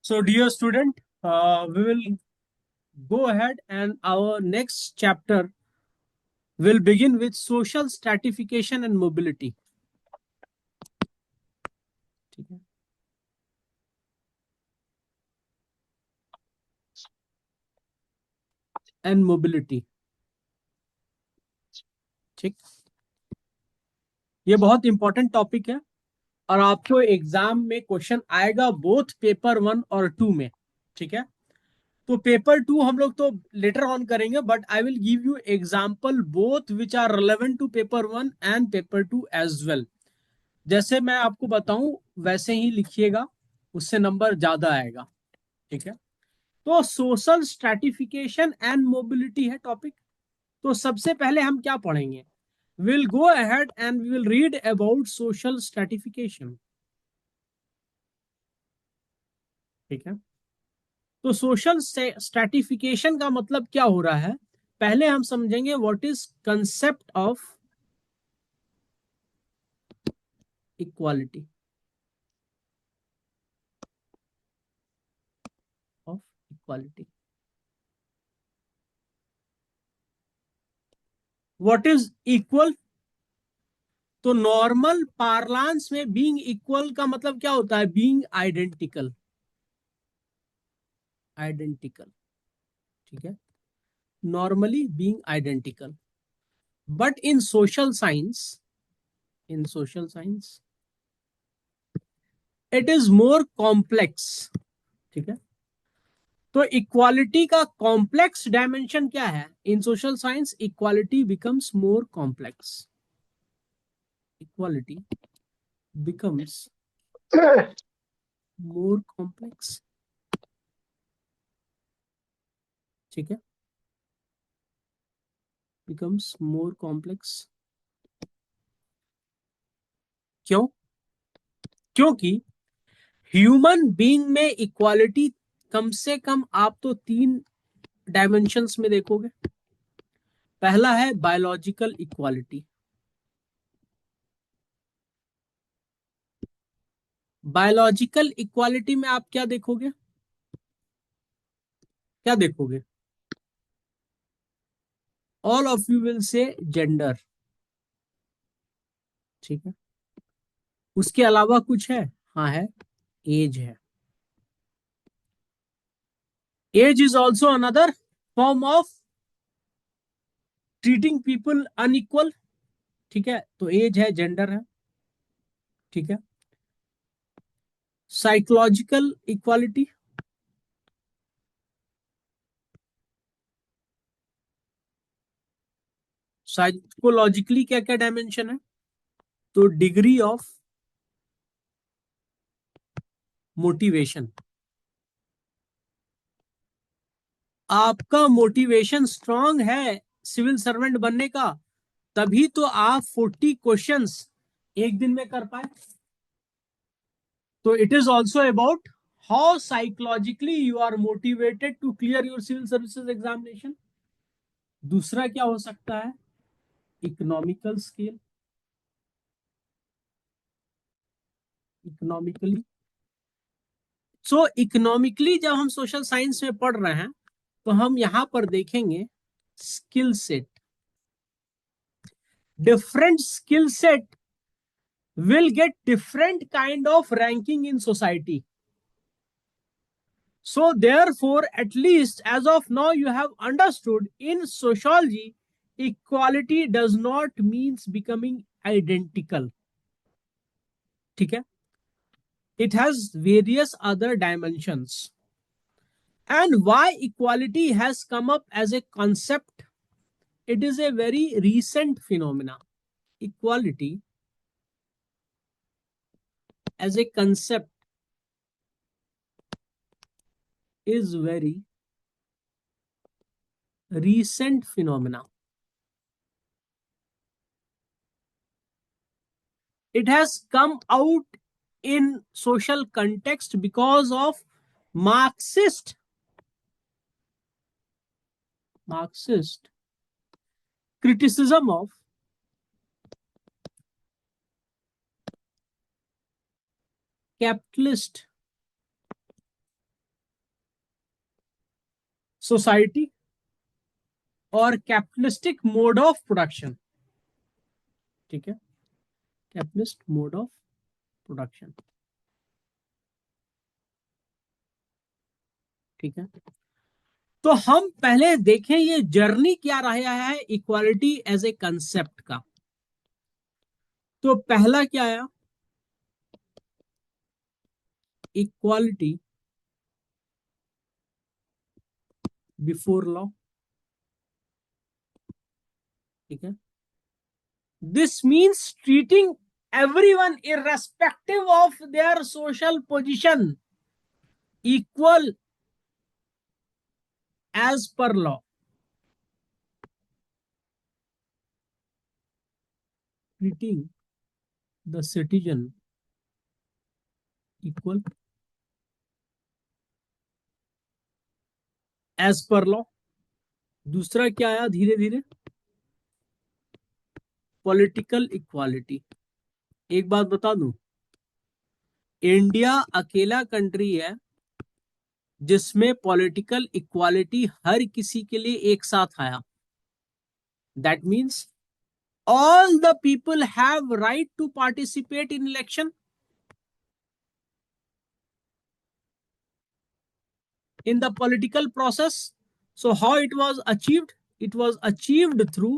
So, dear student, we will go ahead and our next chapter will begin with social stratification and mobility. ठीक है? And mobility. ठीक, ये बहुत important topic है और आपको एग्जाम में क्वेश्चन आएगा बोथ पेपर 1 और 2 में. ठीक है, तो पेपर 2 हम लोग तो लेटर ऑन करेंगे, but I will give you example both which are relevant to paper 1 and paper 2 as well. जैसे मैं आपको बताऊं वैसे ही लिखिएगा, उससे नंबर ज्यादा आएगा. ठीक है, तो सोशल स्ट्रैटिफिकेशन एंड मोबिलिटी है टॉपिक. तो सबसे पहले हम क्या पढ़ेंगे? Will go ahead and we will read about social stratification. ठीक है, तो सोशल स्ट्रैटिफिकेशन का मतलब क्या हो रहा है, पहले हम समझेंगे what is concept of equality. Of equality, what is equal. तो नॉर्मल पार्लांस में बीइंग इक्वल का मतलब क्या होता है? Being identical. आइडेंटिकल, ठीक है, normally being identical. But in social science it is more complex. ठीक है, तो इक्वालिटी का कॉम्प्लेक्स डायमेंशन क्या है? In social science equality becomes more complex. Equality becomes more complex. ठीक है, बिकम्स मोर कॉम्प्लेक्स. क्यों? क्योंकि ह्यूमन बीइंग में इक्वालिटी कम से कम आप तो 3 डायमेंशंस में देखोगे. पहला है बायोलॉजिकल इक्वालिटी. बायोलॉजिकल इक्वालिटी में आप क्या देखोगे? क्या देखोगे? All of you will say gender. ठीक है, उसके अलावा कुछ है? हाँ है, एज है. Age is also another form of treating people unequal. ठीक है, तो एज है, जेंडर है. ठीक है, साइकोलॉजिकल इक्वालिटी. साइकोलॉजिकली क्या क्या डायमेंशन है? तो डिग्री ऑफ मोटिवेशन. आपका मोटिवेशन स्ट्रांग है सिविल सर्वेंट बनने का, तभी तो आप 40 क्वेश्चंस एक दिन में कर पाए. तो it is also about how psychologically you are motivated to clear your civil services examination. दूसरा क्या हो सकता है? Economical scale. Economically, so economically जब हम सोशल साइंस में पढ़ रहे हैं तो हम यहां पर देखेंगे skill set. Different skill set will get different kind of ranking in society. So therefore, at least as of now, you have understood in sociology, equality does not means becoming identical. ठीक है, it has various other dimensions. And why equality has come up as a concept? It is a very recent phenomena. Equality as a concept is very recent phenomena. It has come out in social context because of Marxist criticism of capitalist society और capitalistic mode of production. ठीक है, capitalist mode of production. ठीक है, तो हम पहले देखें ये जर्नी क्या रहा है इक्वालिटी एज ए कंसेप्ट का। तो पहला क्या आया, इक्वालिटी बिफोर लॉ। ठीक है, this means treating everyone irrespective of their social position equal as per law। treating the citizen equal as per law। दूसरा क्या आया धीरे धीरे, पॉलिटिकल इक्वालिटी। एक बात बता दूं, इंडिया अकेला कंट्री है जिसमें पॉलिटिकल इक्वालिटी हर किसी के लिए एक साथ आया। That means all the people have right to participate in election in the political process। So how it was achieved? It was achieved through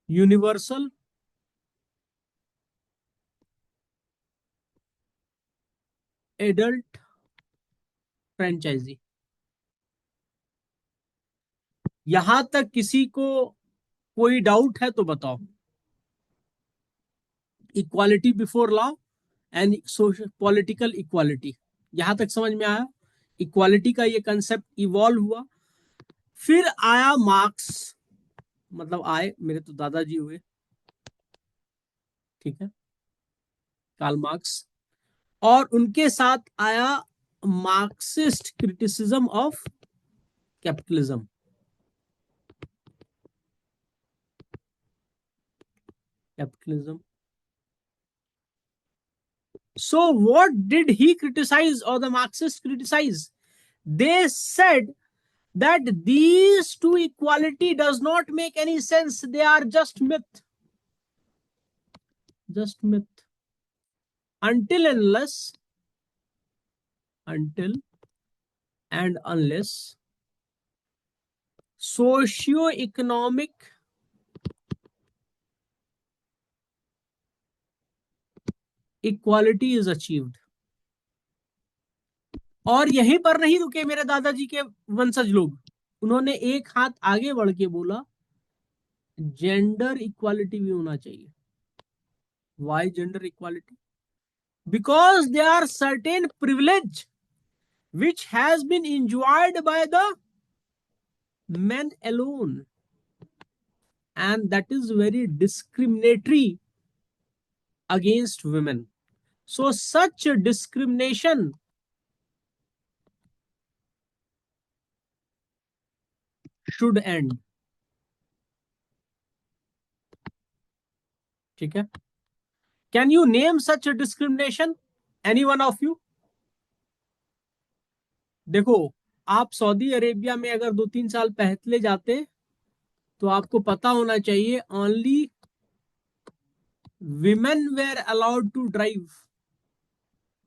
universal adult franchisee। यहां तक किसी को कोई डाउट है तो बताओ। Equality before law and social political equality, यहां तक समझ में आया। इक्वालिटी का ये कंसेप्ट इवॉल्व हुआ, फिर आया मार्क्स, मतलब आए मेरे तो दादाजी हुए। ठीक है, कार्ल मार्क्स, और उनके साथ आया Marxist criticism of capitalism. Capitalism. So what did he criticize or the Marxists criticize? They said that these two equality does not make any sense. They are just myth. Just myth. Until and unless socio-economic equality is achieved। और यहीं पर नहीं रुके मेरे दादाजी के वंशज लोग, उन्होंने एक हाथ आगे बढ़ के बोला जेंडर इक्वालिटी भी होना चाहिए। Why gender equality? Because there are certain privilege which has been enjoyed by the men alone, and that is very discriminatory against women। So such discrimination should end। ठीक है, can you name such discrimination, any one of you? देखो, आप Saudi Arabia में अगर 2-3 साल पहले जाते तो आपको पता होना चाहिए only women were allowed to drive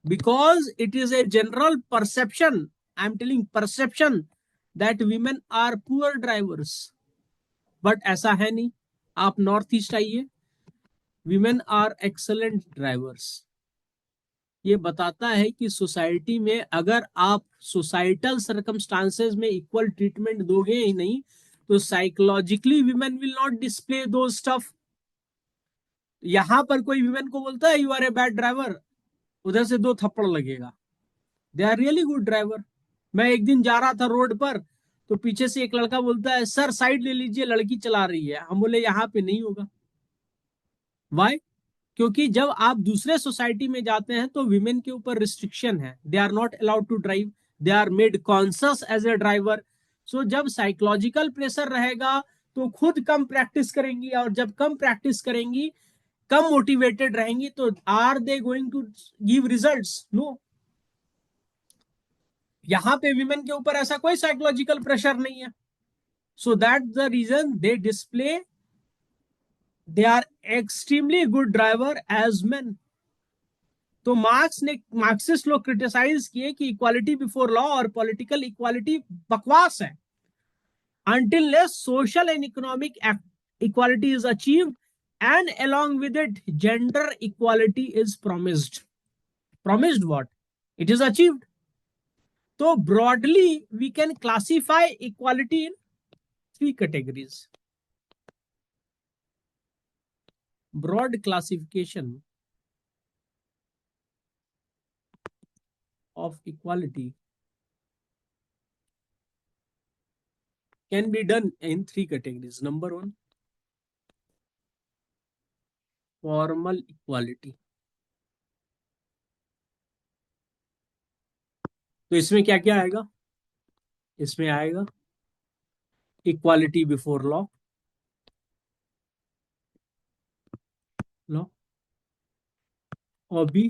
because it is a general perception, I'm telling perception, that women are poor drivers। But ऐसा है नहीं। आप नॉर्थ ईस्ट आइए, women are excellent drivers। ये बताता है कि सोसाइटी में अगर आप सोसाइटल सर्कमस्टांसेस में इक्वल ट्रीटमेंट दोगे ही नहीं तो psychologically women will not display do stuff. यहां पर कोई वीमेन को बोलता है you are a bad driver, उधर से 2 थप्पड़ लगेगा। They are really good driver. मैं एक दिन जा रहा था रोड पर, तो पीछे से एक लड़का बोलता है सर साइड ले लीजिए लड़की चला रही है। हम बोले यहाँ पे नहीं होगा। वाई? क्योंकि जब आप दूसरे सोसाइटी में जाते हैं तो विमेन के ऊपर रिस्ट्रिक्शन है, they are not allowed to drive, they are made conscious as a driver. So जब साइकोलॉजिकल प्रेशर रहेगा तो खुद कम प्रैक्टिस करेंगी, और जब कम प्रैक्टिस करेंगी, कम मोटिवेटेड रहेंगी, तो are they going to give results? No. यहां पे विमेन के ऊपर ऐसा कोई साइकोलॉजिकल प्रेशर नहीं है. So that the reason they display, they are extremely good driver as men. तो मार्क्सिस्ट लोग क्रिटिसाइज किए कि इक्वालिटी बिफोर लॉ और पॉलिटिकल इक्वालिटी बकवास है. Until less social and economic equality is achieved, and along with it gender equality is promised. Promised what? It is achieved. So broadly we can classify equality in three categories. Broad classification of equality can be done in three categories. Number one, formal equality. तो इसमें क्या क्या आएगा? इसमें आएगा equality before law, law, और B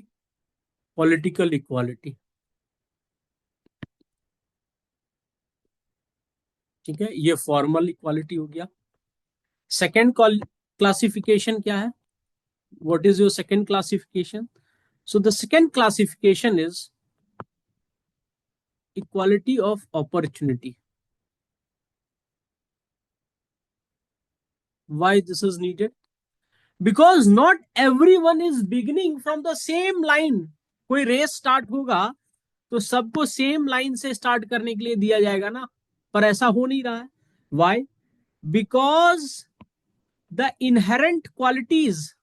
political equality. ठीक है, ये फॉर्मल इक्वालिटी हो गया. सेकेंड क्लासिफिकेशन क्या है? What is your second classification? So the second classification is equality of opportunity. Why this is needed? Because not everyone is beginning from the same line. कोई race start होगा तो सबको same line से start करने के लिए दिया जाएगा ना, पर ऐसा हो नहीं रहा है. Why? Because the inherent qualities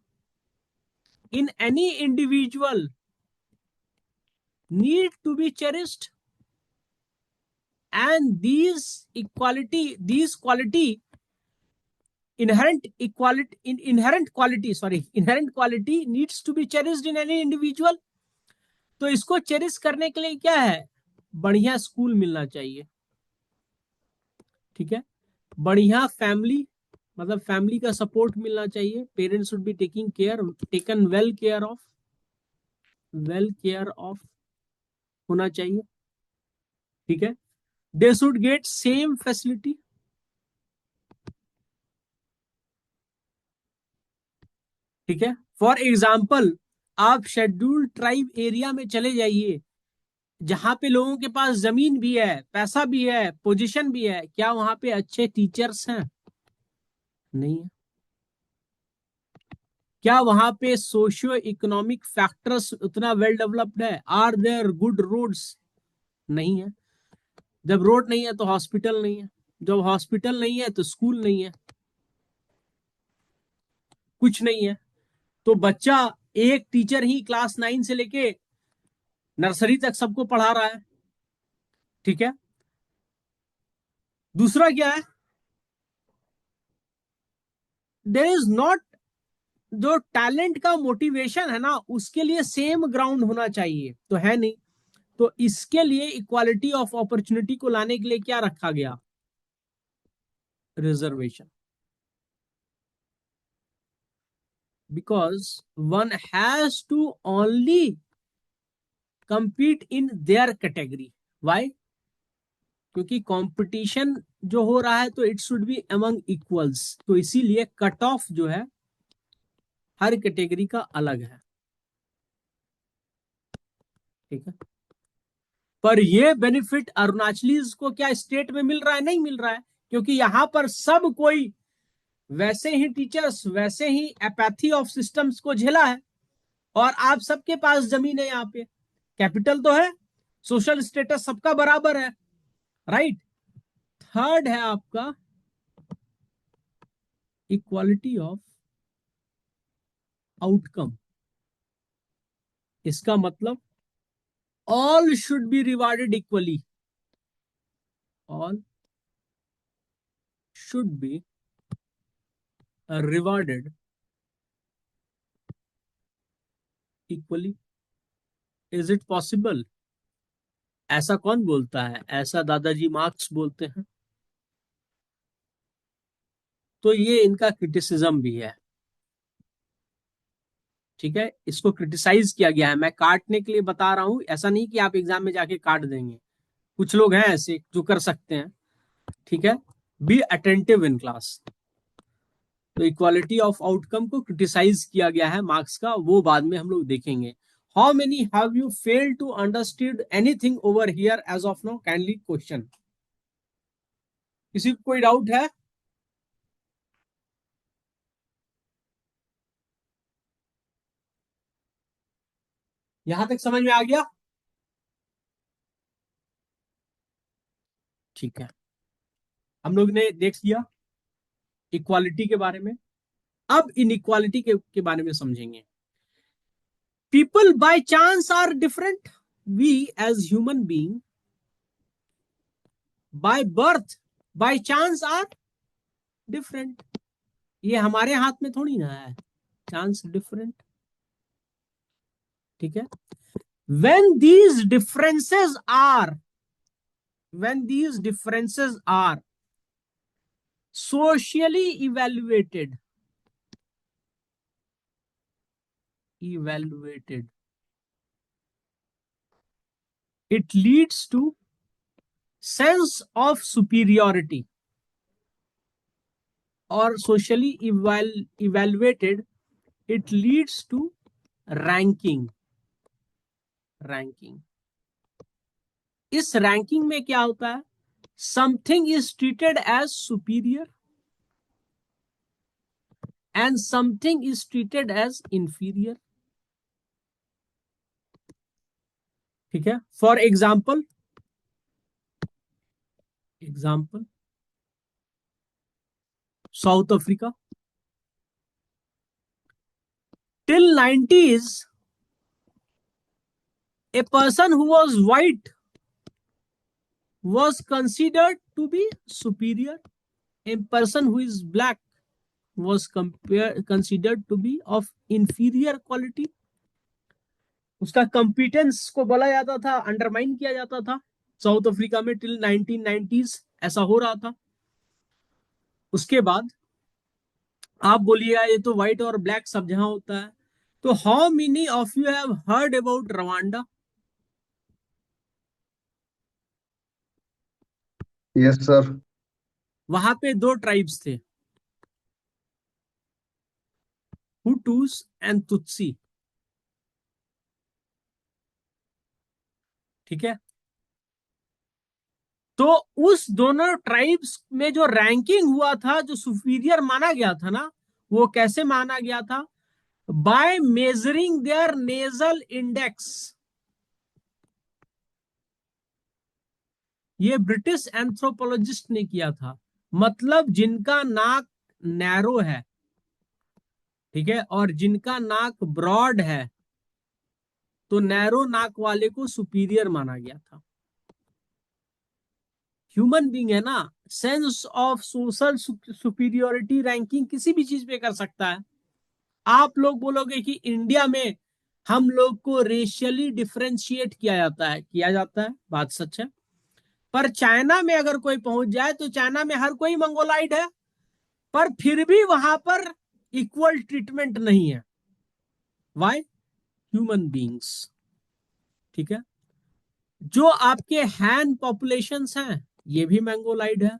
in any individual need to be cherished, and these quality inherent quality needs to be cherished in any individual. तो इसको चेरिश करने के लिए क्या है? बढ़िया स्कूल मिलना चाहिए. ठीक है, बढ़िया फैमिली, मतलब फैमिली का सपोर्ट मिलना चाहिए. Parents should be taken well care of होना चाहिए. ठीक है, they should get same facility. ठीक है, फॉर एग्जाम्पल आप शेड्यूल्ड ट्राइब एरिया में चले जाइए, जहां पे लोगों के पास जमीन भी है, पैसा भी है, पोजीशन भी है. क्या वहां पे अच्छे टीचर्स हैं? नहीं है. क्या वहां पे सोशियो इकोनॉमिक फैक्टर्स उतना वेल डेवलप्ड है? Are there good roads? नहीं है. जब रोड नहीं है तो हॉस्पिटल नहीं है, जब हॉस्पिटल नहीं है तो स्कूल नहीं है, कुछ नहीं है. तो बच्चा, एक टीचर ही क्लास 9 से लेके नर्सरी तक सबको पढ़ा रहा है. ठीक है, दूसरा क्या है? देर इज नॉट, जो टैलेंट का मोटिवेशन है ना, उसके लिए सेम ग्राउंड होना चाहिए, तो है नहीं. तो इसके लिए इक्वालिटी ऑफ अपॉर्चुनिटी को लाने के लिए क्या रखा गया? Reservation. Because one has to only compete in their category. Why? क्योंकि कंपटीशन जो हो रहा है तो it should be among equals. तो इसीलिए कट ऑफ जो है हर कैटेगरी का अलग है. ठीक है, पर ये बेनिफिट अरुणाचलीज को क्या स्टेट में मिल रहा है? नहीं मिल रहा है, क्योंकि यहां पर सब कोई वैसे ही टीचर्स, वैसे ही एपैथी ऑफ सिस्टम्स को झेला है. और आप सबके पास जमीन है, यहाँ पे कैपिटल तो है, सोशल स्टेटस सबका बराबर है. राइट. थर्ड है आपका इक्वालिटी ऑफ आउटकम. इसका मतलब all should be rewarded equally. All should be rewarded equally. Is it possible? ऐसा कौन बोलता है? ऐसा दादाजी मार्क्स बोलते हैं. तो ये इनका क्रिटिसिज्म भी है. ठीक है, इसको क्रिटिसाइज किया गया है. मैं काटने के लिए बता रहा हूं, ऐसा नहीं कि आप एग्जाम में जाके काट देंगे. कुछ लोग हैं ऐसे जो कर सकते हैं, ठीक है। Be attentive in class. तो इक्वालिटी ऑफ आउटकम को क्रिटिसाइज किया गया है मार्क्स का, वो बाद में हम लोग देखेंगे। How many have you failed to understood anything over here as of now, kindly question. किसी को कोई डाउट है? यहां तक समझ में आ गया? ठीक है, हम लोग ने देख लिया इक्वालिटी के बारे में। अब इनइक्वालिटी के बारे में समझेंगे। People by chance are different, we as human being by birth by chance are different. ये हमारे हाथ में थोड़ी ना है, चांस डिफरेंट, ठीक है। when these differences are when these differences are socially evaluated, it leads to sense of superiority, or socially evaluated, it leads to ranking. इस रैंकिंग में क्या होता है? Something is treated as superior and something is treated as inferior, ठीक है। For example South Africa, till 90s, a person who was white was considered to be superior. A person who is black was considered to be of inferior quality. उसका competence को बोला जाता था, undermine किया जाता था साउथ अफ्रीका में till 1990s, ऐसा हो रहा था। उसके बाद आप बोलिएगा ये तो व्हाइट और ब्लैक सब जहां होता है। तो how many of you have heard about Rwanda? Yes sir. वहां पे दो ट्राइब्स थे, हुटूस एंड तुत्सी, ठीक है। तो उस दोनों ट्राइब्स में जो रैंकिंग हुआ था, जो सुपीरियर माना गया था ना, वो कैसे माना गया था? By measuring their nasal index. ये ब्रिटिश एंथ्रोपोलॉजिस्ट ने किया था। मतलब जिनका नाक नैरो है, ठीक है, और जिनका नाक ब्रॉड है, तो नैरो नाक वाले को सुपीरियर माना गया था। ह्यूमन बींग है ना, sense of social superiority ranking किसी भी चीज पे कर सकता है। आप लोग बोलोगे कि इंडिया में हम लोग को रेशियली डिफरेंशिएट किया जाता है, बात सच है। पर चाइना में अगर कोई पहुंच जाए तो चाइना में हर कोई मंगोलाइड है, पर फिर भी वहां पर इक्वल ट्रीटमेंट नहीं है। वाई? ह्यूमन बींग्स, ठीक है। जो आपके हैन पॉपुलेशंस हैं, ये भी मंगोलाइड है।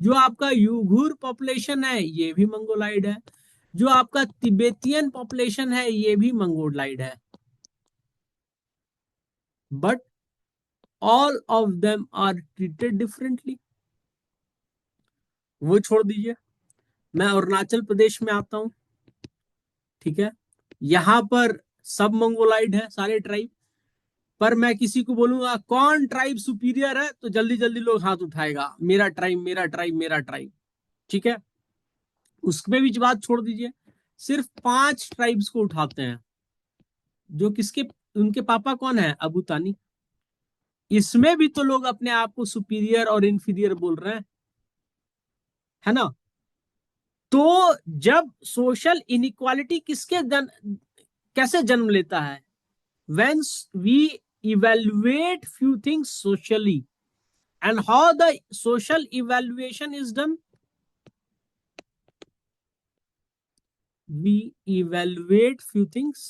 जो आपका यूघुर पॉपुलेशन है, ये भी मंगोलाइड है। जो आपका तिब्बतियन पॉपुलेशन है, ये भी मंगोलाइड है। But all of them are treated differently. वो छोड़ दीजिए, मैं अरुणाचल प्रदेश में आता हूं, ठीक है। यहां पर सब मंगोलाइड है, सारे ट्राइब। पर मैं किसी को बोलूंगा कौन ट्राइब सुपीरियर है, तो जल्दी जल्दी लोग हाथ उठाएगा, मेरा ट्राइब, मेरा ट्राइब, मेरा ट्राइब, ठीक है। उसमें भी बात छोड़ दीजिए, सिर्फ 5 ट्राइब्स को उठाते हैं, जो किसके, उनके पापा कौन है? अबू तानी। इसमें भी तो लोग अपने आप को सुपीरियर और इंफीरियर बोल रहे हैं, है ना। तो जब सोशल इनइक्वालिटी कैसे जन्म लेता है? When we evaluate few things socially, and how the social evaluation is done? We evaluate few things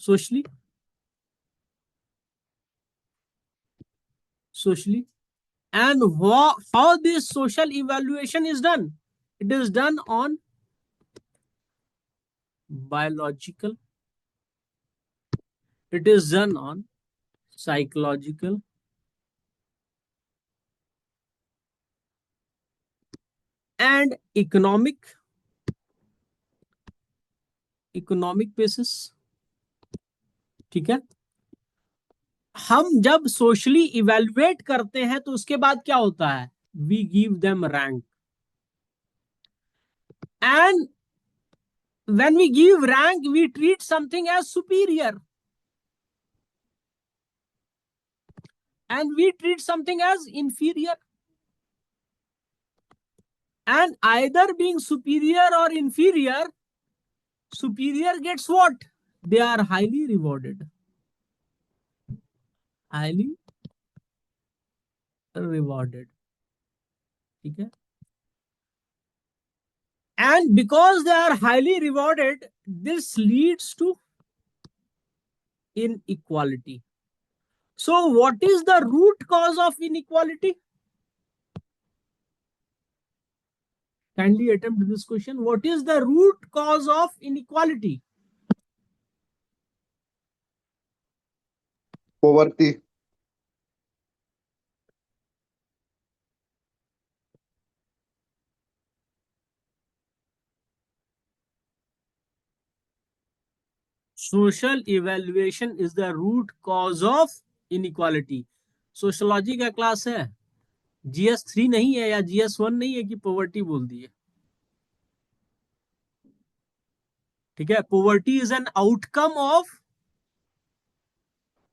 socially, socially. And how this social evaluation is done? It is done on biological, it is done on psychological, and economic basis. ठीक है। हम जब socially evaluate करते हैं तो उसके बाद क्या होता है? We give them rank, and when we give rank we treat something as superior and we treat something as inferior, and either being superior or inferior, superior gets what? They are highly rewarded, highly rewarded. ठीक है। And because they are highly rewarded, this leads to inequality. So what is the root cause of inequality? Kindly attempt this question. What is the root cause of inequality? Poverty. Social evaluation is the root cause of inequality. Sociology का class है, GS3 नहीं है या GS1 नहीं है कि poverty बोल दिए। ठीक है। Poverty is an outcome of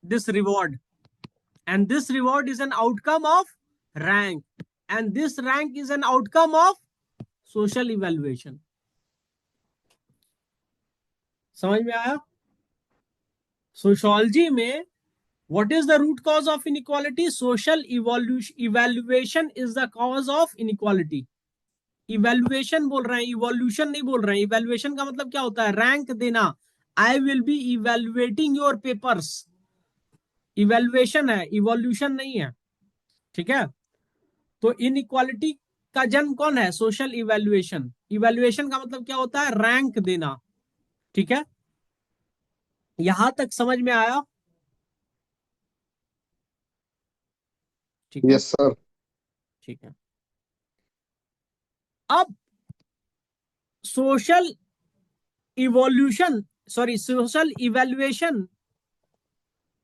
this reward, and this reward is an outcome of rank, and this rank is an outcome of social evaluation. समझ में आया? सोशोलॉजी में what is the root cause of inequality? Social evaluation is the cause of inequality. Evaluation बोल रहे हैं, evolution नहीं बोल रहे हैं। इवेल्युएशन का मतलब क्या होता है? रैंक देना। I will be evaluating your papers, evaluation है, इवोल्यूशन नहीं है। ठीक है। तो इनइक्वालिटी का जन्म कौन है? Social evaluation. इवेल्युएशन का मतलब क्या होता है? रैंक देना। ठीक है। यहां तक समझ में आया? ठीक है। Yes, sir. ठीक है। अब social evolution, sorry social evaluation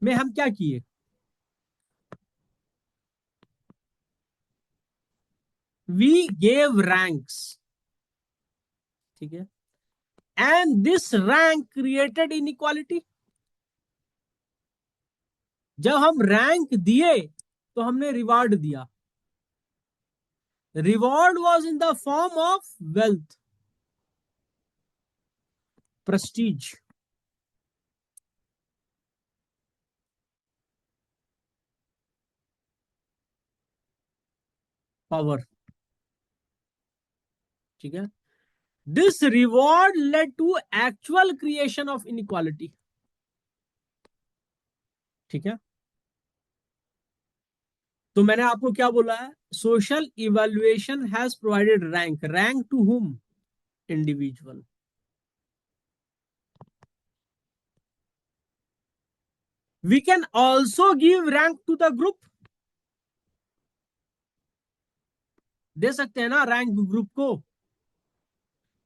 में हम क्या किए? We gave ranks. ठीक है। And this rank created inequality. जब हम रैंक दिए तो हमने रिवार्ड दिया। Reward was in the form of wealth, prestige, power. ठीक है। This reward led to actual creation of inequality. ठीक है। तो मैंने आपको क्या बोला है? Social evaluation has provided rank. Rank to whom? Individual. We can also give rank to the group. दे सकते हैं ना रैंक ग्रुप को?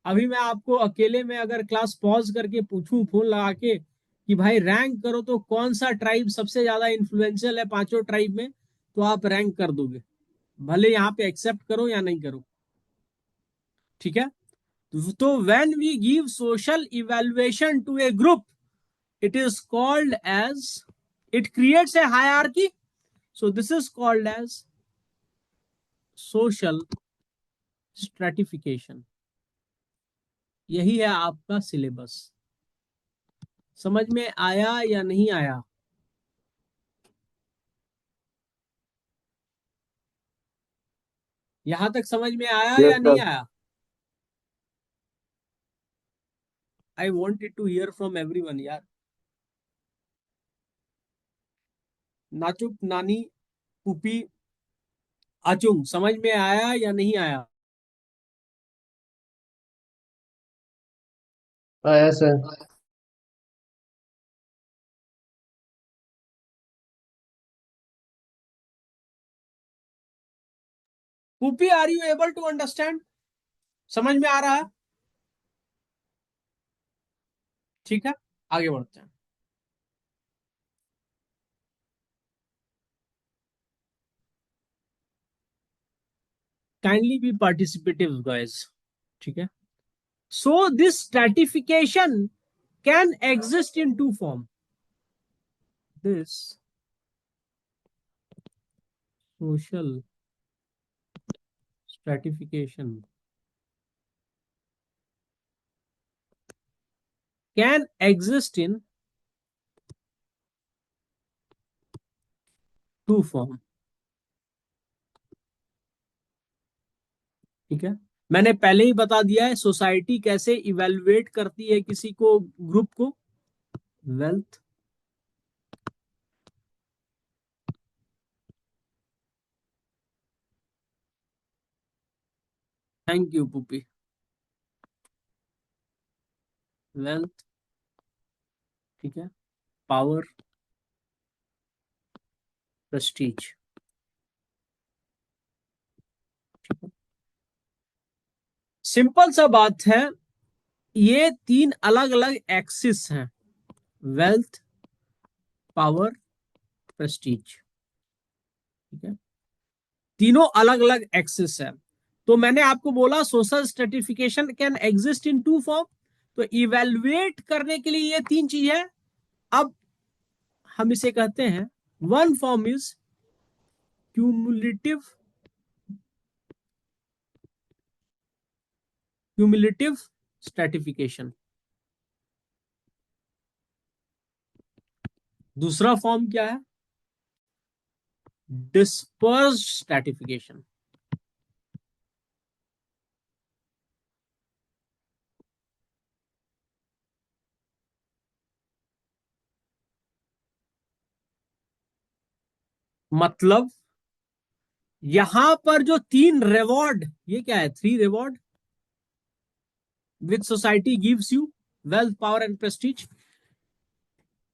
अभी मैं आपको अकेले में अगर क्लास पॉज करके पूछूं फोन लगा के कि भाई रैंक करो तो कौन सा ट्राइब सबसे ज्यादा इन्फ्लुएंशियल है पांचों ट्राइब में, तो आप रैंक कर दोगे, भले यहां पे एक्सेप्ट करो या नहीं करो। ठीक है। तो when we give social evaluation to a group, it is called as, it creates a hierarchy, so this is called as social stratification. यही है आपका सिलेबस। समझ में आया या नहीं आया? यहां तक समझ में आया या Yes, नहीं sir. आया? I wanted to hear from everyone यार। नाचुक नानी पुपी, अचुंग, समझ में आया या नहीं आया? आया sir. Pupi, are you able to understand? समझ में आ रहा है? ठीक है, आगे बढ़ते हैं। Kindly be participative guys. ठीक है, so this stratification can exist in two form. This social stratification can exist in two form। ठीक है, मैंने पहले ही बता दिया है सोसाइटी कैसे इवेलुएट करती है किसी को, ग्रुप को। Wealth, thank you Pupi. Wealth, ठीक है, पावर, प्रेस्टीज। सिंपल सा बात है, ये तीन अलग अलग एक्सिस हैं, वेल्थ, पावर, प्रेस्टीज। ठीक है, तीनों अलग अलग एक्सिस है। तो मैंने आपको बोला social stratification can exist in two form. तो इवेलुएट करने के लिए ये तीन चीज है। अब हम इसे कहते हैं, one form is cumulative, cumulative stratification. दूसरा फॉर्म क्या है? Dispersed stratification. मतलब यहां पर जो तीन रिवॉर्ड, ये क्या है, three reward which society gives you, wealth, power and Prestige.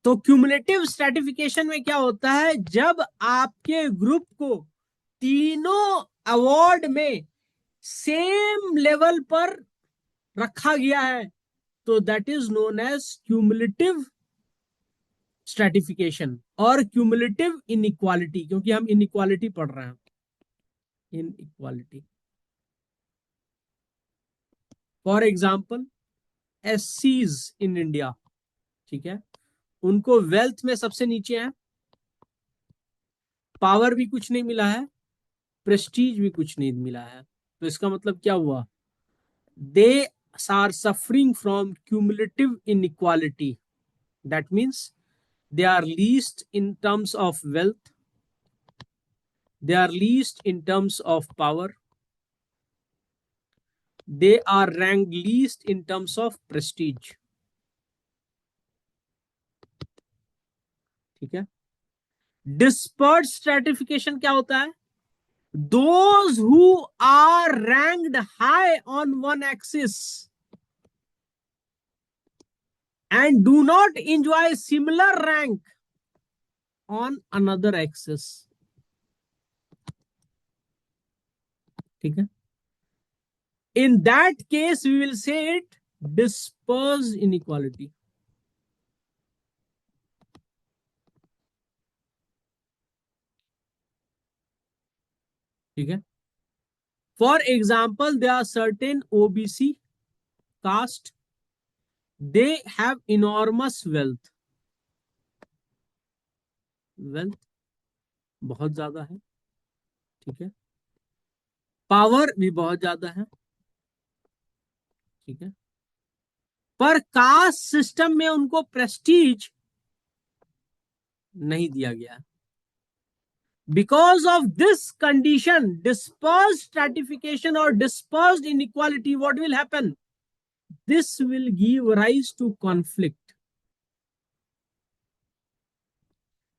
तो क्यूमुलेटिव स्ट्रेटिफिकेशन में क्या होता है, जब आपके ग्रुप को तीनों अवार्ड में सेम लेवल पर रखा गया है, तो that is known as cumulative stratification और क्यूमुलेटिव इनइक्वालिटी, क्योंकि हम इनइक्वालिटी पढ़ रहे हैं। इनइक्वालिटी, फॉर एग्जाम्पल एससीज इन इंडिया, ठीक है, उनको वेल्थ में सबसे नीचे है, पावर भी कुछ नहीं मिला है, प्रेस्टीज भी कुछ नहीं मिला है। तो इसका मतलब क्या हुआ, they are suffering from cumulative inequality. That means they are least in terms of wealth, they are least in terms of power, they are ranked least in terms of prestige। ठीक है, डिस्पर्स स्ट्रेटिफिकेशन क्या होता है, those who are ranked high on one axis and do not enjoy similar rank on another axis। ठीक है, in that case we will say it dispersed inequality। ठीक है, for example there are certain OBC caste, they have enormous wealth, wealth बहुत ज्यादा है। ठीक है, power भी बहुत ज्यादा है। ठीक है, पर कास्ट सिस्टम में उनको प्रेस्टीज नहीं दिया गया। Because of this condition, dispersed stratification or dispersed inequality, what will happen, this will give rise to conflict।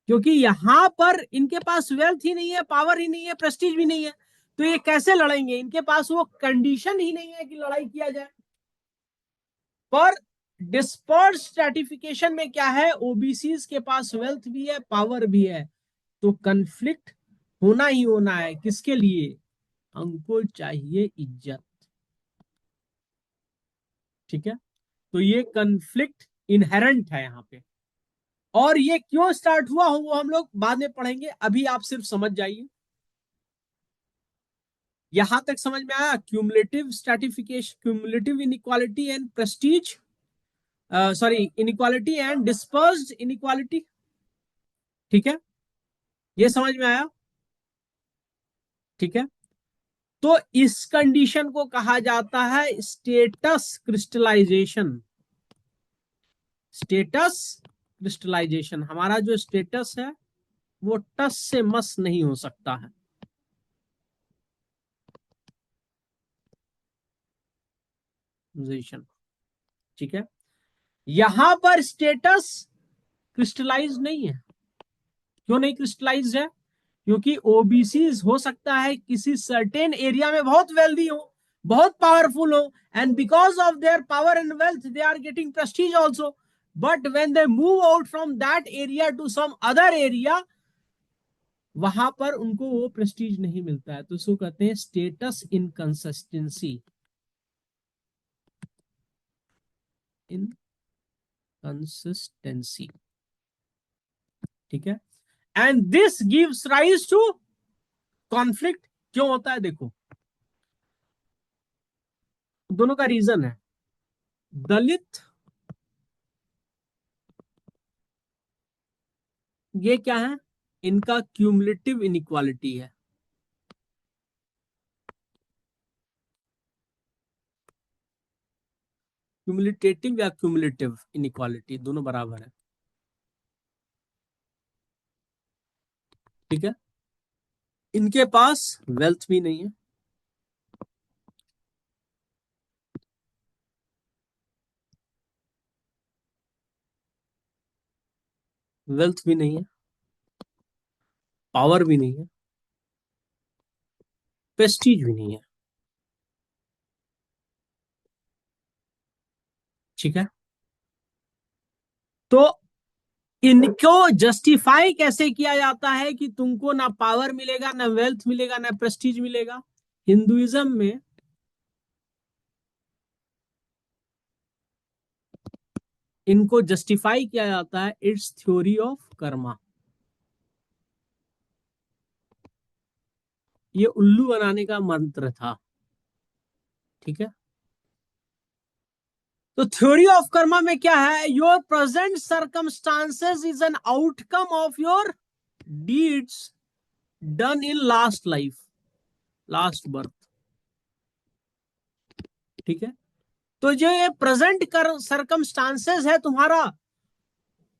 क्योंकि यहां पर इनके पास वेल्थ ही नहीं है, पावर ही नहीं है, प्रेस्टीज भी नहीं है, तो ये कैसे लड़ेंगे? इनके पास वो कंडीशन ही नहीं है कि लड़ाई किया जाए। पर डिस्पर्स स्ट्रैटिफिकेशन में क्या है, ओबीसीज के पास वेल्थ भी है, पावर भी है, तो कंफ्लिक्ट होना ही होना है। किसके लिए? हमको चाहिए इज्जत। ठीक है, तो ये कंफ्लिक्ट इनहेरेंट है यहाँ पे। और ये क्यों स्टार्ट हुआ हो वो हम लोग बाद में पढ़ेंगे, अभी आप सिर्फ समझ जाइए। यहां तक समझ में आया? Cumulative stratification, cumulative inequality and Prestige, sorry, inequality and dispersed inequality. ठीक है, ये समझ में आया? ठीक है, तो इस कंडीशन को कहा जाता है स्टेटस क्रिस्टलाइजेशन। स्टेटस क्रिस्टलाइजेशन, हमारा जो स्टेटस है वो टस से मस नहीं हो सकता है। ठीक है, यहां पर स्टेटस क्रिस्टलाइज नहीं है। क्यों नहीं क्रिस्टलाइज है? क्योंकि ओबीसी हो सकता है किसी सर्टेन एरिया में बहुत वेल्दी हो, बहुत पावरफुल हो, and because of their power and wealth they are getting prestige also, but when they move out from that area to some other area, वहां पर उनको वो प्रेस्टीज नहीं मिलता है। तो इसको कहते हैं स्टेटस इनकंसिस्टेंसी। इनकंसिस्टेंसी, ठीक है, and this gives rise to conflict. क्यों होता है? देखो, दोनों का रीजन है। दलित, ये क्या है? इनका क्यूमुलेटिव इनइक्वालिटी है। क्यूमुलेटिव या क्यूमुलेटिव इनइक्वालिटी दोनों बराबर है। ठीक है, इनके पास वेल्थ भी नहीं है, वेल्थ भी नहीं है, पावर भी नहीं है, प्रेस्टीज भी नहीं है। ठीक है, तो इनको जस्टिफाई कैसे किया जाता है कि तुमको ना पावर मिलेगा, ना वेल्थ मिलेगा, ना प्रेस्टीज मिलेगा? हिंदुइज्म में इनको जस्टिफाई किया जाता है, इट्स थ्योरी ऑफ कर्मा। ये उल्लू बनाने का मंत्र था। ठीक है, तो थ्योरी ऑफ कर्मा में क्या है? Your present circumstances is an outcome of your deeds done in last life, last birth. ठीक है, तो जो ये प्रेजेंट कर सर्कमस्टांसेस है तुम्हारा,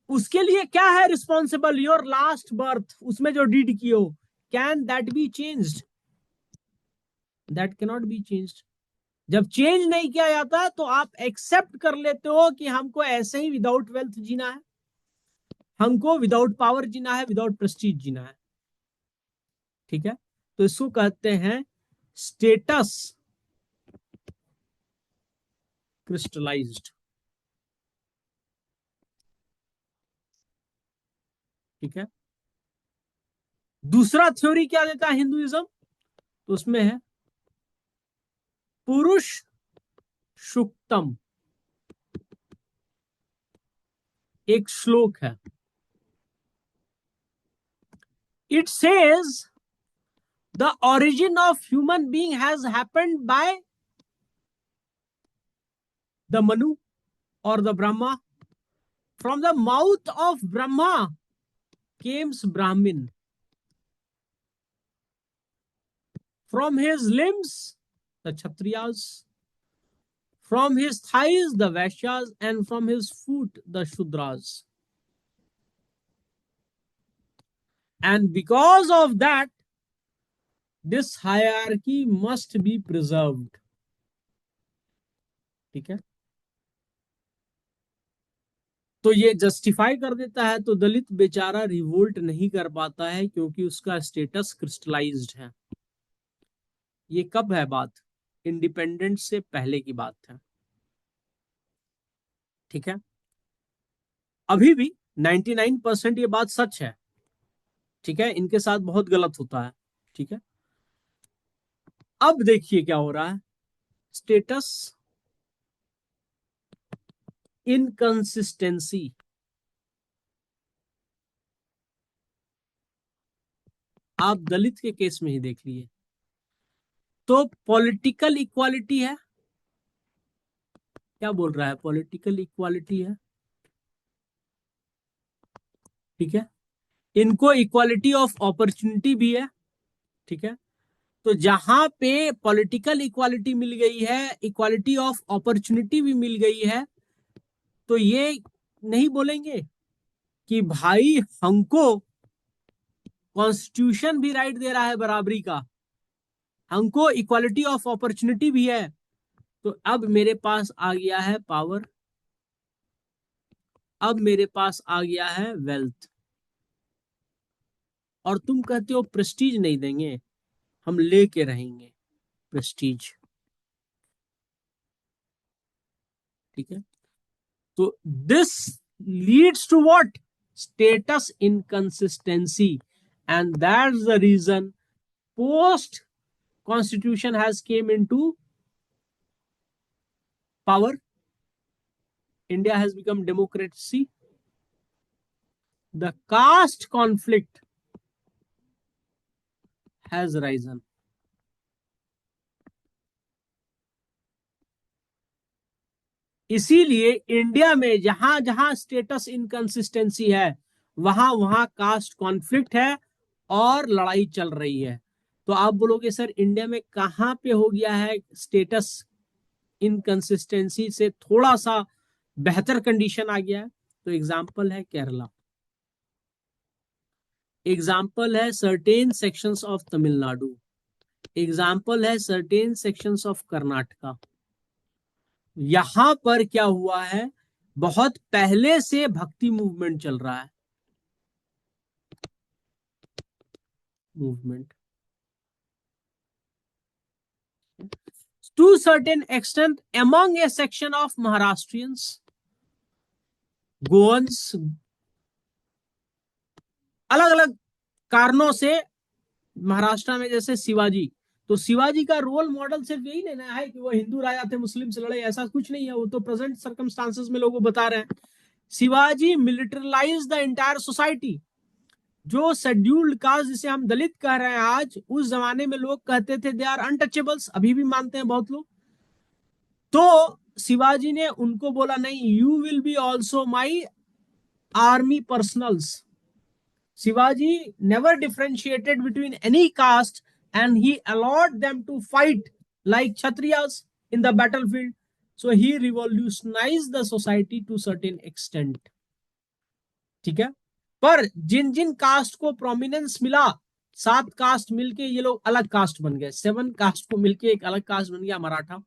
उसके लिए क्या है रिस्पॉन्सिबल? योर लास्ट बर्थ, उसमें जो डीड की हो। Can that be changed? That can not be changed. जब चेंज नहीं किया जाता तो आप एक्सेप्ट कर लेते हो कि हमको ऐसे ही विदाउट वेल्थ जीना है, हमको विदाउट पावर जीना है, विदाउट प्रेस्टीज जीना है। ठीक है, तो इसको कहते हैं स्टेटस क्रिस्टलाइज्ड। ठीक है, दूसरा थ्योरी क्या देता है हिंदुइज्म? तो उसमें है पुरुष सुक्तम। एक श्लोक है, it says the origin of human being has happened by the Manu or the Brahma. From the mouth of Brahma came Brahmin. From his limbs, the Kshatriyas. From his thighs, the Vaishyas. And from his foot, the Shudras. And because of that, this hierarchy must be preserved. ठीक है, तो ये justify कर देता है, तो दलित बेचारा revolt नहीं कर पाता है क्योंकि उसका स्टेटस क्रिस्टलाइज्ड है। ये कब है बात? इंडिपेंडेंस से पहले की बात है। ठीक है, अभी भी 99% ये बात सच है। ठीक है, इनके साथ बहुत गलत होता है। ठीक है, अब देखिए क्या हो रहा है। Status inconsistency. आप दलित के केस में ही देख लिए, तो पॉलिटिकल इक्वालिटी है। क्या बोल रहा है? पॉलिटिकल इक्वालिटी है। ठीक है, इनको इक्वालिटी ऑफ अपॉर्चुनिटी भी है। ठीक है, तो जहां पे पॉलिटिकल इक्वालिटी मिल गई है, इक्वालिटी ऑफ अपॉर्चुनिटी भी मिल गई है, तो ये नहीं बोलेंगे कि भाई हमको कॉन्स्टिट्यूशन भी राइट दे रहा है बराबरी का, हमको इक्वालिटी ऑफ अपॉर्चुनिटी भी है, तो अब मेरे पास आ गया है पावर, अब मेरे पास आ गया है वेल्थ, और तुम कहते हो प्रेस्टीज नहीं देंगे, हम लेके रहेंगे प्रेस्टीज। ठीक है, तो this leads to what? Status inconsistency, and that's the reason post constitution has came into power, India has become democracy, the caste conflict has risen. इसीलिए इंडिया में जहां जहां स्टेटस इनकंसिस्टेंसी है, वहां वहां कास्ट कॉन्फ्लिक्ट है और लड़ाई चल रही है। तो आप बोलोगे सर इंडिया में कहां पे हो गया है स्टेटस इनकंसिस्टेंसी से थोड़ा सा बेहतर कंडीशन आ गया है? तो एग्जाम्पल है केरला, एग्जाम्पल है certain sections of Tamil Nadu, example है सर्टेन सेक्शंस ऑफ कर्नाटका। यहां पर क्या हुआ है, बहुत पहले से भक्ति मूवमेंट चल रहा है। Movement to certain extent among a section of Maharashtrians, Goans, अलग अलग कारणों से महाराष्ट्र में, जैसे शिवाजी, तो शिवाजी का रोल मॉडल सिर्फ यही लेना है कि वो हिंदू राजा थे, मुस्लिम से लड़े, ऐसा कुछ नहीं है। वो तो प्रेजेंट सर्कमस्टांसेस में लोगों को बता रहे हैं। Shivaji militarise the entire society. जो शेड्यूल्ड कास्ट जिसे हम दलित कह रहे हैं आज, उस जमाने में लोग कहते थे दे आर अनटचेबल्स, अभी भी मानते हैं बहुत लोग। तो शिवाजी ने उनको बोला नहीं, you will be also my army personals. Shivaji never differentiated between any caste, and he allowed them to fight like Kshatriyas in the battlefield. So he revolutionized the society to certain extent. ठीक है, पर जिन जिन cast को prominence मिला, 7 cast मिलके ये लोग अलग cast बन गए, 7 कास्ट को मिलके एक अलग कास्ट बन गया मराठा।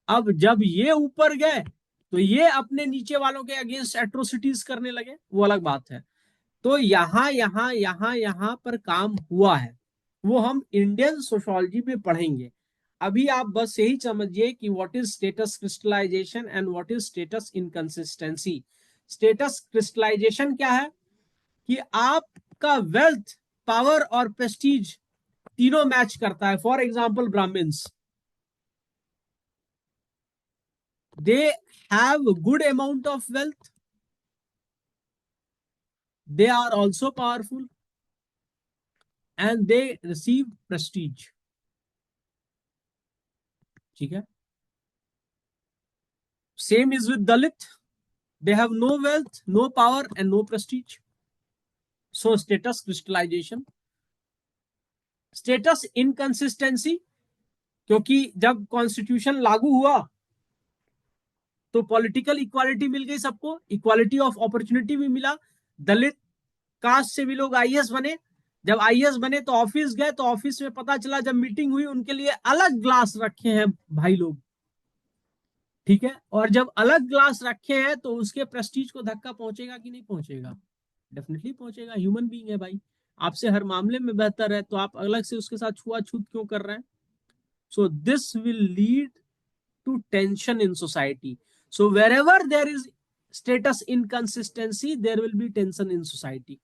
अब जब ये ऊपर गए तो ये अपने नीचे वालों के अगेंस्ट एट्रोसिटीज करने लगे, वो अलग बात है। तो यहां पर काम हुआ है, वो हम इंडियन सोशोलॉजी में पढ़ेंगे। अभी आप बस यही समझिए कि what is status crystallization and what is status inconsistency. Status crystallization क्या है कि आपका वेल्थ, पावर और प्रेस्टीज तीनों मैच करता है। For example Brahmins, they have good amount of wealth, they are also powerful, and they receive prestige. ठीक है, same is with Dalit, they have no wealth, no power and no prestige. So status crystallization, status inconsistency, क्योंकि जब constitution लागू हुआ तो political equality मिल गई सबको, equality of opportunity भी मिला। दलित कास्ट से भी लोग आईएएस बने, जब आईएएस बने तो ऑफिस गए, तो ऑफिस में पता चला, जब मीटिंग हुई, उनके लिए अलग ग्लास रखे हैं भाई लोग। ठीक है, और जब अलग क्लास रखे हैं तो उसके प्रेस्टीज को धक्का पहुंचेगा कि नहीं पहुंचेगा? डेफिनेटली पहुंचेगा, ह्यूमन बीइंग है भाई, आपसे हर मामले में बेहतर है, तो आप अलग से उसके साथ छुआछूत क्यों कर रहे हैं? So this will lead to tension in society. So wherever there is status inconsistency, there will be tension in society.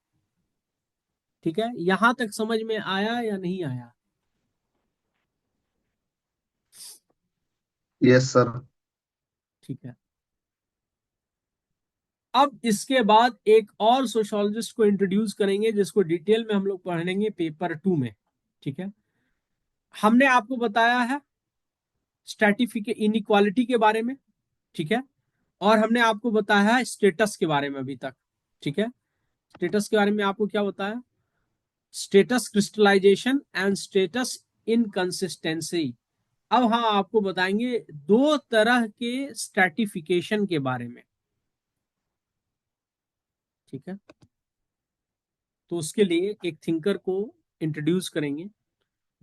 ठीक है, यहां तक समझ में आया या नहीं आया? Yes sir. ठीक है, अब इसके बाद एक और सोशोलॉजिस्ट को इंट्रोड्यूस करेंगे जिसको डिटेल में हम लोग पढ़ेंगे पेपर 2 में. ठीक है, हमने आपको बताया है स्ट्रेटिफिके इनइक्वालिटी के बारे में. ठीक है, और हमने आपको बताया है स्टेटस के बारे में अभी तक. ठीक है, स्टेटस के बारे में आपको क्या बताया? Status crystallization and status inconsistency. अब हम आपको बताएंगे दो तरह के स्ट्रेटिफिकेशन के बारे में. ठीक है, तो उसके लिए एक थिंकर को इंट्रोड्यूस करेंगे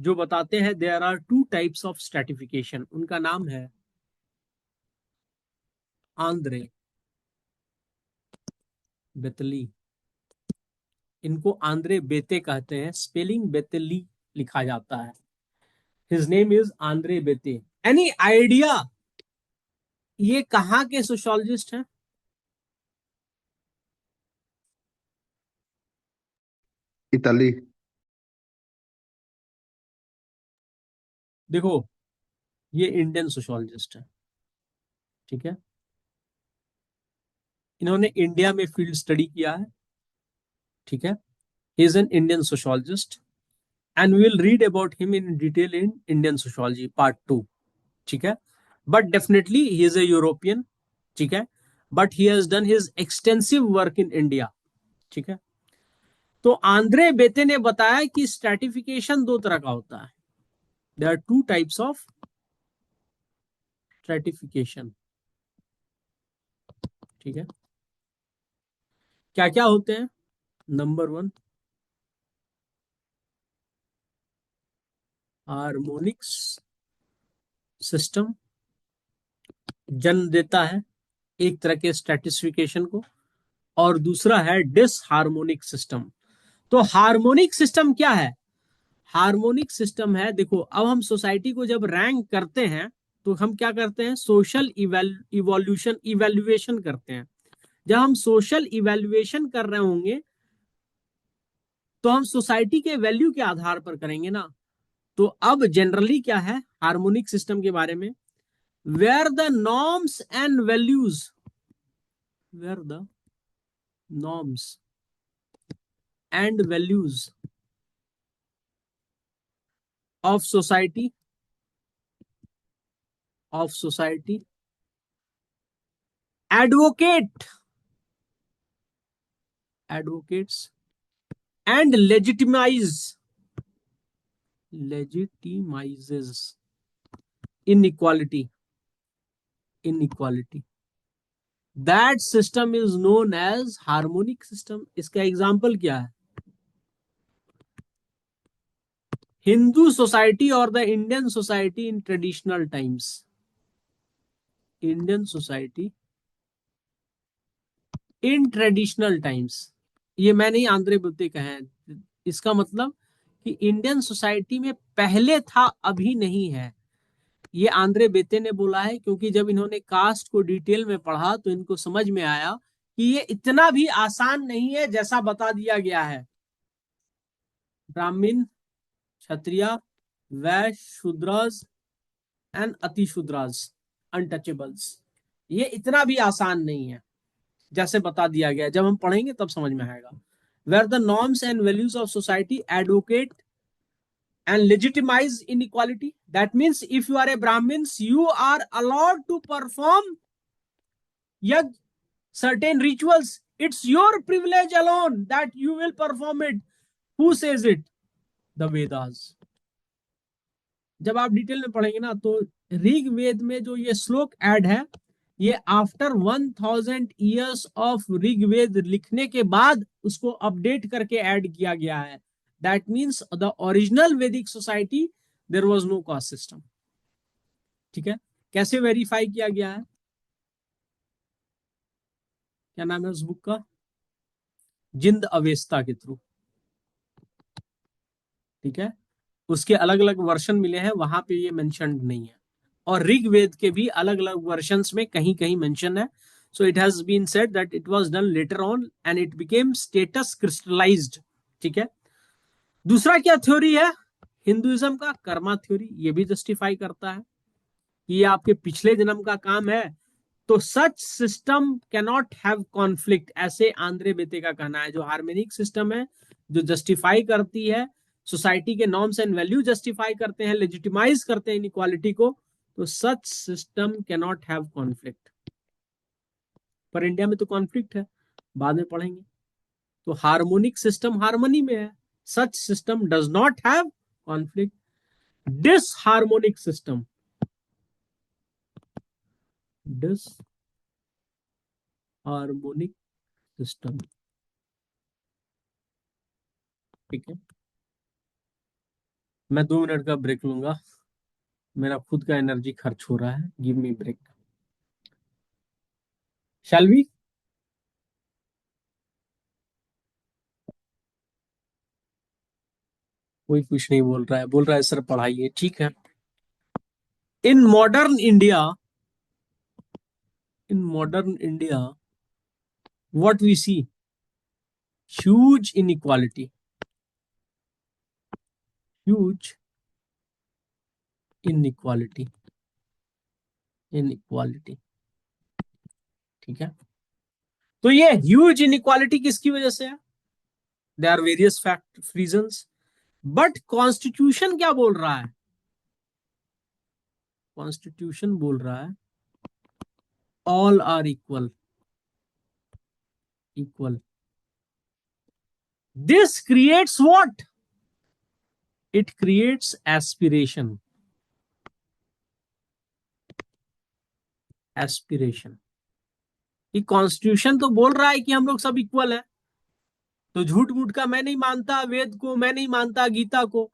जो बताते हैं there are two types of stratification. उनका नाम है आंद्रे बेतली. इनको आंद्रे बेते कहते हैं, स्पेलिंग बेतली लिखा जाता है. His name is Andre बेते. Any idea ये कहाँ के सोशोलॉजिस्ट हैं? इताली। देखो, ये इंडियन सोशोलॉजिस्ट है. ठीक है, इन्होंने इंडिया में फील्ड स्टडी किया है. ठीक है, he is an Indian sociologist and we will read about him in detail in Indian sociology part 2. ठीक है, but definitely he is a European. ठीक है, but he has done his extensive work in India. ठीक है, तो Andre बेते ने बताया कि स्ट्रेटिफिकेशन दो तरह का होता है. There are two types of stratification. ठीक है, क्या क्या होते हैं? नंबर 1, हार्मोनिक्स सिस्टम जन्म देता है एक तरह के स्ट्रेटिफिकेशन को, और दूसरा है डिसहार्मोनिक सिस्टम. तो हार्मोनिक सिस्टम क्या है? हार्मोनिक सिस्टम है, देखो अब हम सोसाइटी को जब रैंक करते हैं तो हम क्या करते हैं? सोशल इवोल्यूशन इवेल्युएशन करते हैं. जब हम सोशल इवेल्युएशन कर रहे होंगे तो हम सोसाइटी के वैल्यू के आधार पर करेंगे ना. तो अब जनरली क्या है हार्मोनिक सिस्टम के बारे में? Where the norms and values, where the norms and values of society advocate advocates and legitimizes inequality, that system is known as harmonic system. इसका एग्जाम्पल क्या है? हिंदू सोसाइटी और the Indian society in traditional times. Indian society in traditional times, ये मैं नहीं Andre Buddha कहे हैं. इसका मतलब कि इंडियन सोसाइटी में पहले था अभी नहीं है. ये आंद्रे बेते ने बोला है क्योंकि जब इन्होंने कास्ट को डिटेल में पढ़ा तो इनको समझ में आया कि ये इतना भी आसान नहीं है जैसा बता दिया गया है. ब्राह्मण, क्षत्रिय, वैश्य, शूद्रज एंड अतिशूद्रज, अनटचेबल्स, ये इतना भी आसान नहीं है जैसे बता दिया गया. जब हम पढ़ेंगे तब समझ में आएगा. Where the norms and values of society advocate and legitimize inequality. That means if you are a Brahmins, you are allowed to perform yet certain rituals. It's your privilege alone that you will perform it. Who says it? The Vedas. जब आप detail में पढ़ेंगे ना तो ऋग वेद में जो ये श्लोक ऐड है, ये आफ्टर 1000 years ऑफ ऋग वेद लिखने के बाद उसको अपडेट करके ऐड किया गया है. That means the original Vedic society there was no caste system. ठीक है, कैसे वेरीफाई किया गया है? क्या नाम है उस बुक का? जिंद अवेस्ता के थ्रू। ठीक है, उसके अलग अलग वर्षन मिले हैं, वहां पे ये मेंशन नहीं है। और ऋग्वेद के भी अलग अलग वर्षन्स में कहीं कहीं मेंशन है। So it has been said that it was done later on and it became status crystallized. ठीक है। दूसरा क्या थ्योरी है हिंदुइज्म का? कर्मा थ्योरी। ये भी जस्टिफाई करता है कि ये आपके पिछले जन्म का काम है। तो सच सिस्टम कैनॉट हैव कॉन्फ्लिक्ट, ऐसे आंद्रे बेते का कहना है। जो हार्मोनिक सिस्टम है, जो जस्टिफाई करती है सोसाइटी के नॉर्म्स एंड वैल्यू, जस्टिफाई करते हैं, लेजिटिमाइज करते हैं इनइक्वालिटी को, तो सच सिस्टम कैनॉट हैव कॉन्फ्लिक्ट। पर इंडिया में तो कॉन्फ्लिक्ट है, बाद में पढ़ेंगे। तो हार्मोनिक सिस्टम हार्मनी में है, such system does not have conflict. Disharmonic system, disharmonic system. ठीक है, मैं 2 मिनट का ब्रेक लूंगा, मेरा खुद का एनर्जी खर्च हो रहा है। Give me break. Shall we? कोई कुछ नहीं बोल रहा है, बोल रहा है सर पढ़ाइए। ठीक है। In modern India, in modern India what we see? Huge inequality, huge inequality, inequality. ठीक है। तो ये ह्यूज इनइक्वालिटी किसकी वजह से है? There are various fact reasons, but constitution क्या बोल रहा है? कॉन्स्टिट्यूशन बोल रहा है all are equal, equal. This creates what? It creates aspiration, aspiration. कि कॉन्स्टिट्यूशन तो बोल रहा है कि हम लोग सब इक्वल है, तो झूठ मूठ का मैं नहीं मानता वेद को, मैं नहीं मानता गीता को।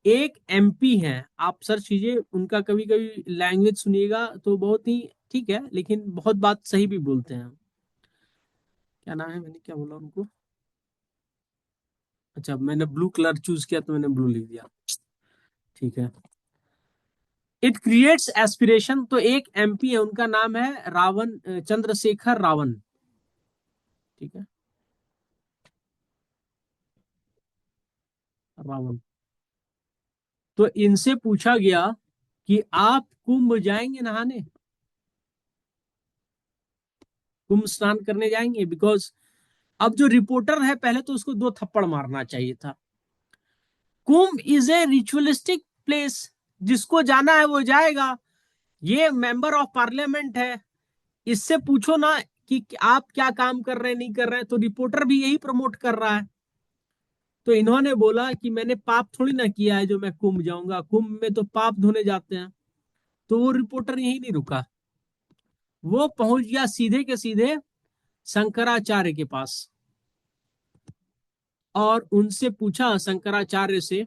एक एमपी हैं, आप सर्च कीजिए उनका, कभी कभी लैंग्वेज सुनिएगा तो बहुत ही ठीक है, लेकिन बहुत बात सही भी बोलते हैं। क्या नाम है, मैंने क्या बोला उनको? अच्छा, मैंने ब्लू कलर चूज किया तो मैंने ब्लू लिख दिया। ठीक है। It creates aspiration. तो एक एमपी है, उनका नाम है रावण, चंद्रशेखर रावण। ठीक है, रावण। तो इनसे पूछा गया कि आप कुंभ जाएंगे नहाने, कुंभ स्नान करने जाएंगे? बिकॉज अब जो रिपोर्टर है, पहले तो उसको 2 थप्पड़ मारना चाहिए था। कुंभ इज ए रिचुअलिस्टिक प्लेस, जिसको जाना है वो जाएगा। ये मेंबर ऑफ पार्लियामेंट है, इससे पूछो ना कि आप क्या काम कर रहे हैं नहीं कर रहे हैं। तो रिपोर्टर भी यही प्रमोट कर रहा है। तो इन्होंने बोला कि मैंने पाप थोड़ी ना किया है जो मैं कुंभ जाऊंगा, कुंभ में तो पाप धोने जाते हैं। तो वो रिपोर्टर यही नहीं रुका, वो पहुंच गया सीधे के सीधे शंकराचार्य के पास और उनसे पूछा, शंकराचार्य से,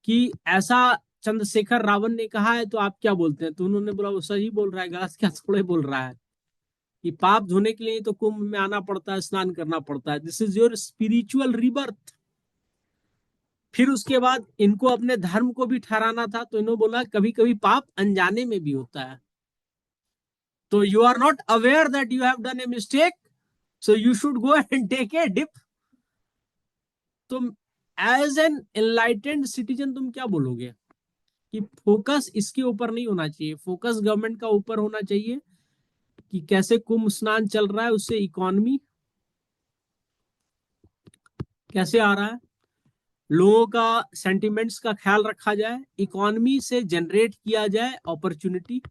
कि ऐसा चंद्रशेखर रावण ने कहा है तो आप क्या बोलते हैं? तो उन्होंने बोला वो सही बोल रहा है, गलत क्या थोड़े बोल रहा है। कि पाप धोने के लिए तो कुंभ में आना पड़ता है, स्नान करना पड़ता है, this is your spiritual rebirth. फिर उसके बाद इनको अपने धर्म को भी ठहराना था, तो इन्होंने बोला कभी कभी पाप अनजाने में भी होता है। तो you are not aware that you have done a mistake, so you should go and take a dip. तुम एज एन एनलाइटेंड सिटीजन तुम क्या बोलोगे? कि फोकस इसके ऊपर नहीं होना चाहिए, फोकस गवर्नमेंट का ऊपर होना चाहिए कि कैसे कुंभ स्नान चल रहा है, उससे इकोनॉमी कैसे आ रहा है, लोगों का सेंटिमेंट्स का ख्याल रखा जाए, इकोनॉमी से जनरेट किया जाए अपॉर्चुनिटी।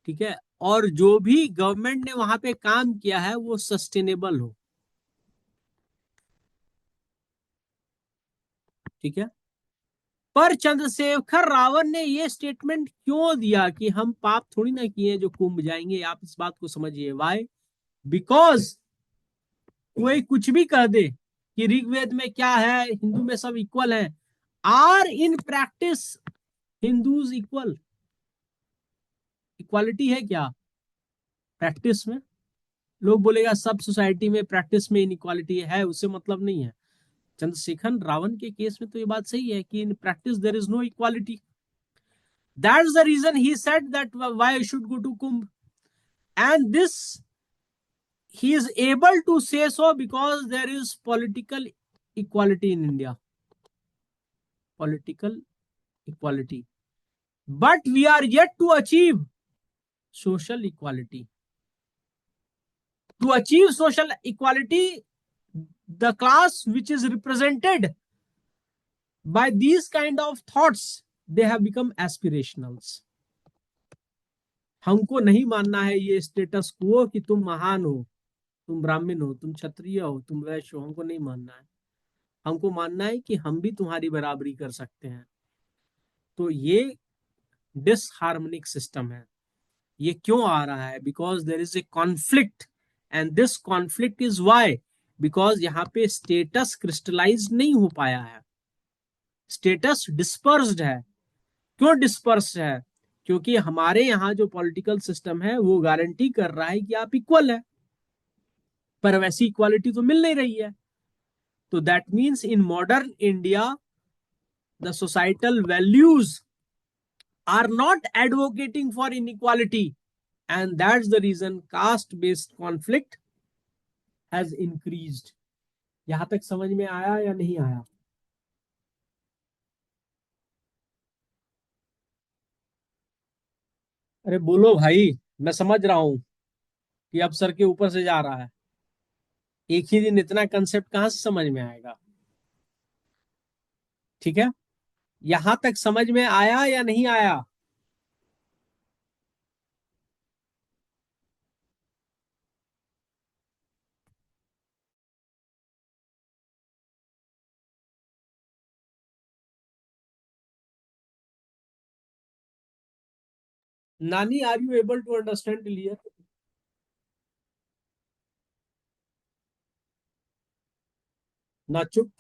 ठीक है। और जो भी गवर्नमेंट ने वहां पे काम किया है वो सस्टेनेबल हो। ठीक है। पर चंद्रशेखर रावण ने ये स्टेटमेंट क्यों दिया कि हम पाप थोड़ी ना किए जो कुंभ जाएंगे? आप इस बात को समझिए। वाई? बिकॉज कोई कुछ भी कह दे कि ऋग्वेद में क्या है, हिंदू में सब इक्वल है, are in practice Hindus equal, equality है क्या प्रैक्टिस में? लोग बोलेगा सब सोसाइटी में प्रैक्टिस में इनइक्वालिटी है, उससे मतलब नहीं है। चंद्रशेखर रावण के केस में तो ये बात सही है कि in practice there is no equality. That's the reason he said that why I should go to Kumbh, and this he is able to say so because there is political equality in India, political equality, but we are yet to achieve social equality. To achieve social equality, the class which is represented by these kind of thoughts, they have become aspirationals. हमको नहीं मानना है ये status को कि तुम महान हो, तुम ब्राह्मण हो, तुम क्षत्रिय हो, तुम वैश्य हो, हमको नहीं मानना है। हमको मानना है कि हम भी तुम्हारी बराबरी कर सकते हैं। तो ये डिसहार्मोनिक सिस्टम है। ये क्यों आ रहा है? Because there is a conflict, and this conflict is why, because यहाँ पे स्टेटस क्रिस्टलाइज नहीं हो पाया है, स्टेटस डिस्पर्स्ड है। क्यों डिस्पर्स्ड है? क्योंकि हमारे यहाँ जो पॉलिटिकल सिस्टम है वो गारंटी कर रहा है कि आप इक्वल है, पर वैसी इक्वालिटी तो मिल नहीं रही है। तो that means in modern India the societal values are not advocating for inequality, and that's the reason caste based conflict has increased. यहां तक समझ में आया या नहीं आया? अरे बोलो भाई, मैं समझ रहा हूं कि अब सर के ऊपर से जा रहा है। एक ही दिन इतना कंसेप्ट कहां से समझ में आएगा? ठीक है, यहां तक समझ में आया या नहीं आया? नानी, are you able to understand clear? ना चुप।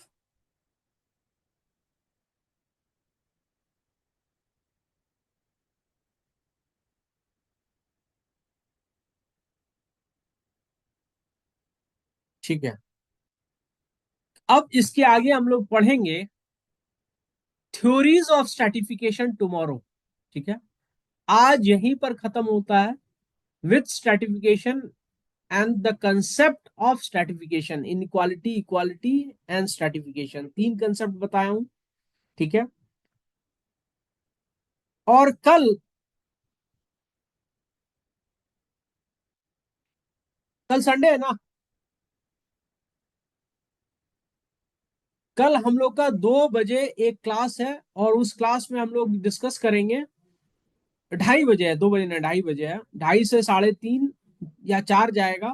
ठीक है, अब इसके आगे हम लोग पढ़ेंगे थ्योरीज ऑफ स्ट्रैटिफिकेशन टुमारो। ठीक है, आज यहीं पर खत्म होता है with stratification and the concept of stratification, inequality, equality and stratification, तीन कंसेप्ट बताया हूं। ठीक है, और कल संडे है ना? कल हम लोग का 2 बजे एक क्लास है, और उस क्लास में हम लोग डिस्कस करेंगे। 2:30 बजे है, 2 बजे नहीं, 2:30 बजे है, 2:30 से 3:30 या 4 जाएगा।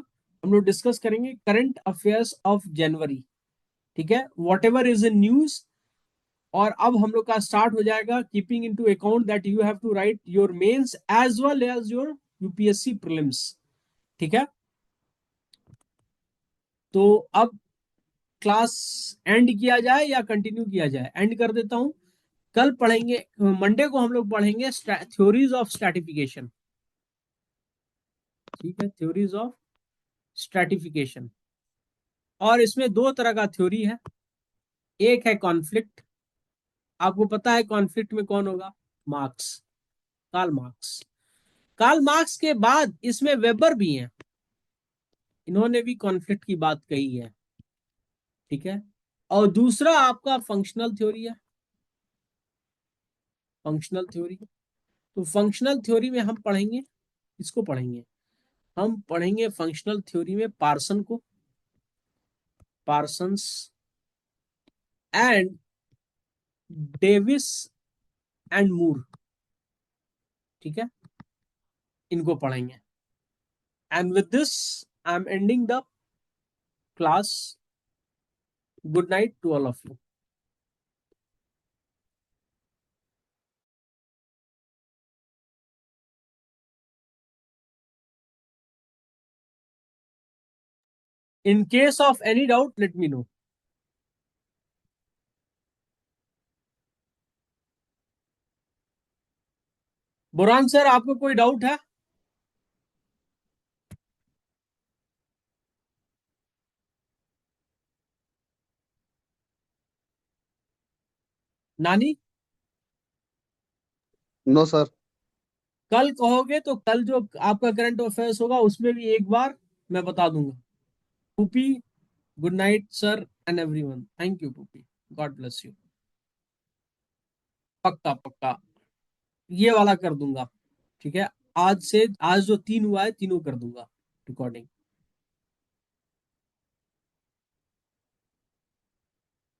हम लोग डिस्कस करेंगे करंट अफेयर्स ऑफ जनवरी। ठीक है, whatever is in news. और अब हम लोग का स्टार्ट हो जाएगा keeping into account that you have to write your mains as well as your UPSC prelims. ठीक है, तो अब क्लास एंड किया जाए या कंटिन्यू किया जाए? एंड कर देता हूं। कल पढ़ेंगे, मंडे को हम लोग पढ़ेंगे थ्योरीज ऑफ स्ट्रैटिफिकेशन। ठीक है, थ्योरीज ऑफ स्ट्रैटिफिकेशन। और इसमें दो तरह का थ्योरी है। एक है कॉन्फ्लिक्ट। आपको पता है कॉन्फ्लिक्ट में कौन होगा? Marx, Karl Marx. Karl Marx के बाद इसमें वेबर भी हैं, इन्होंने भी कॉन्फ्लिक्ट की बात कही है। ठीक है, और दूसरा आपका फंक्शनल थ्योरी है, फंक्शनल थ्योरी। तो फंक्शनल थ्योरी में हम पढ़ेंगे, इसको पढ़ेंगे, हम पढ़ेंगे फंक्शनल थ्योरी में पार्सन को, Parsons and Davis and Moore. ठीक है, इनको पढ़ेंगे। And with this I am ending the class. Good night to all of you. In case of any doubt, let me know. बुरान सर, आपको कोई doubt है? नानी, नो सर। कल कहोगे तो कल जो आपका करंट अफेयर्स होगा उसमें भी एक बार मैं बता दूंगा। पुपी, good night sir and everyone, thank you पुपी, गॉड ब्लेस यू। पक्का पक्का, ये वाला कर दूंगा। ठीक है, आज से आज जो 3 हुआ है तीनों कर दूंगा रिकॉर्डिंग।